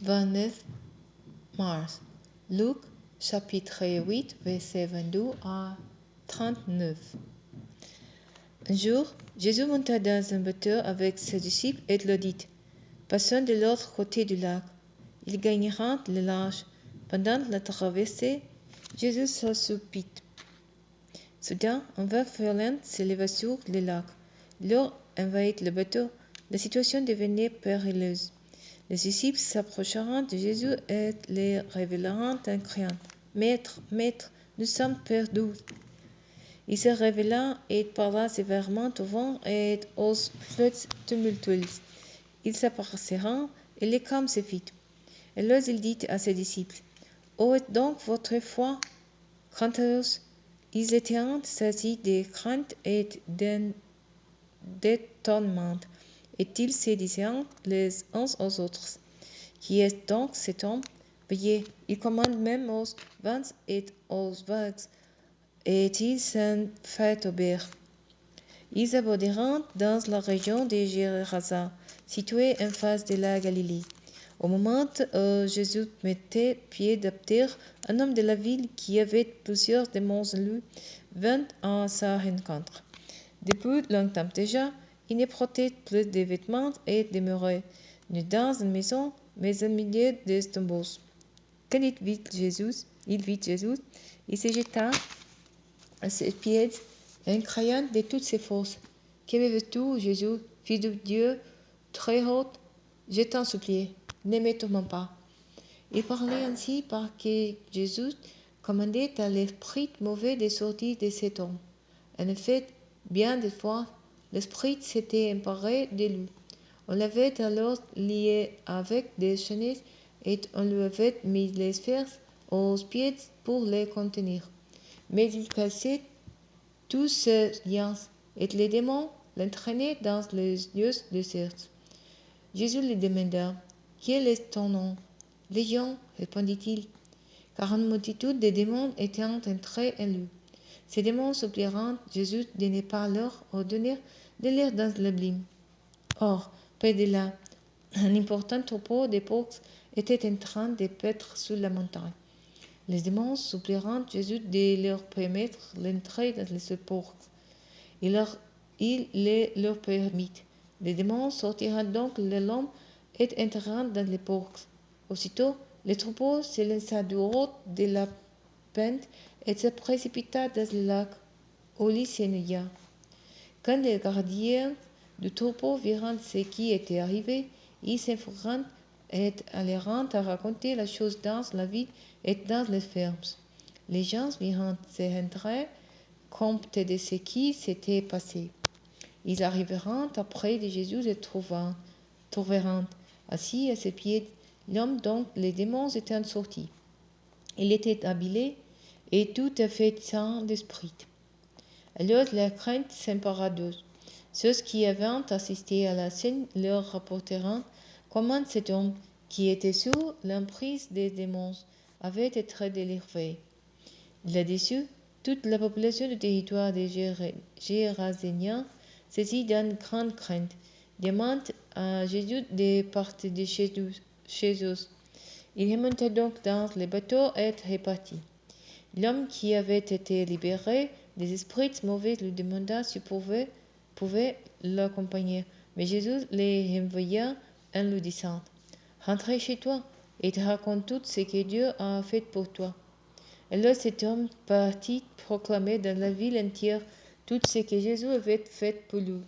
29 mars. Luc, chapitre 8, versets 22 à 39. Un jour, Jésus monta dans un bateau avec ses disciples et leur dit, « Passons de l'autre côté du lac. » Ils gagnèrent le large. Pendant la traversée, Jésus s'assoupit. Soudain, un vent violent s'éleva sur le lac. L'eau envahit le bateau. La situation devenait périlleuse. Les disciples s'approchèrent de Jésus et les révélèrent en criant, « Maître, Maître, nous sommes perdus. » Il se révéla et parla sévèrement au vent et aux flots tumultueuses. Ils s'approchèrent et le calme se fit. Alors il dit à ses disciples, « Où est donc votre foi ?» Quant à eux, ils étaient saisis de crainte et d'étonnement, et ils se disaient les uns aux autres, « Qui est donc cet homme? Voyez, il commande même aux vents et aux vagues, et il s'en fait obéir. » Ils abordèrent dans la région de Gérasa, située en face de la Galilée. Au moment où Jésus mettait pied à terre, un homme de la ville qui avait plusieurs démons en lui vint à sa rencontre. Depuis longtemps déjà, il ne portait plus de vêtements et demeurait nu dans une maison, mais au milieu des tombeaux. Quand il vit Jésus, il se jeta à ses pieds en criant de toutes ses forces, « Que veux-tu, Jésus, Fils de Dieu très haut? Je t'en supplie, ne me tourmente pas. » Il parlait ainsi parce que Jésus commandait à l'esprit mauvais de sortir de cet homme. En effet, bien des fois, l'esprit s'était emparé de lui. On l'avait alors lié avec des chaînes et on lui avait mis les fers aux pieds pour les contenir. Mais il cassait tous ces liens et les démons l'entraînaient dans les lieux déserts. Jésus lui demanda, « Quel est ton nom ?» « Légion, répondit-il, car une multitude de démons étaient entrés en lui. Ces démons supplièrent Jésus de ne pas leur ordonner de l'air dans l'abîme. Or, près de là, un important troupeau de porcs était en train de paître sur la montagne. Les démons supplièrent Jésus de leur permettre l'entrée dans ce porc. Il le leur permit. Les démons sortirent donc de l'homme et entrèrent dans les porcs. Aussitôt, le troupeau se lança du haut de la pente et se précipita dans le lac, où il se noya. Quand les gardiens du troupeau virent ce qui était arrivé, ils s'enfuirent et allèrent à raconter la chose dans la ville et dans les fermes. Les gens virent se rendre compte de ce qui s'était passé. Ils arrivèrent auprès de Jésus et trouvèrent assis à ses pieds l'homme dont les démons étaient sortis. Il était habillé et tout à fait sain d'esprit. Alors la crainte s'empara d'eux. Ceux qui avaient assisté à la scène leur rapportèrent comment cet homme, qui était sous l'emprise des démons, avait été délivré. Là-dessus, toute la population du territoire des Géraséniens, saisie d'une grande crainte, demande à Jésus de partir de chez eux. Il remonta donc dans le bateau et repartit. L'homme qui avait été libéré des esprits mauvais lui demanda s'il pouvait l'accompagner, mais Jésus les renvoya en lui disant, « Rentre chez toi et te raconte tout ce que Dieu a fait pour toi. » Alors cet homme partit proclamer dans la ville entière tout ce que Jésus avait fait pour lui.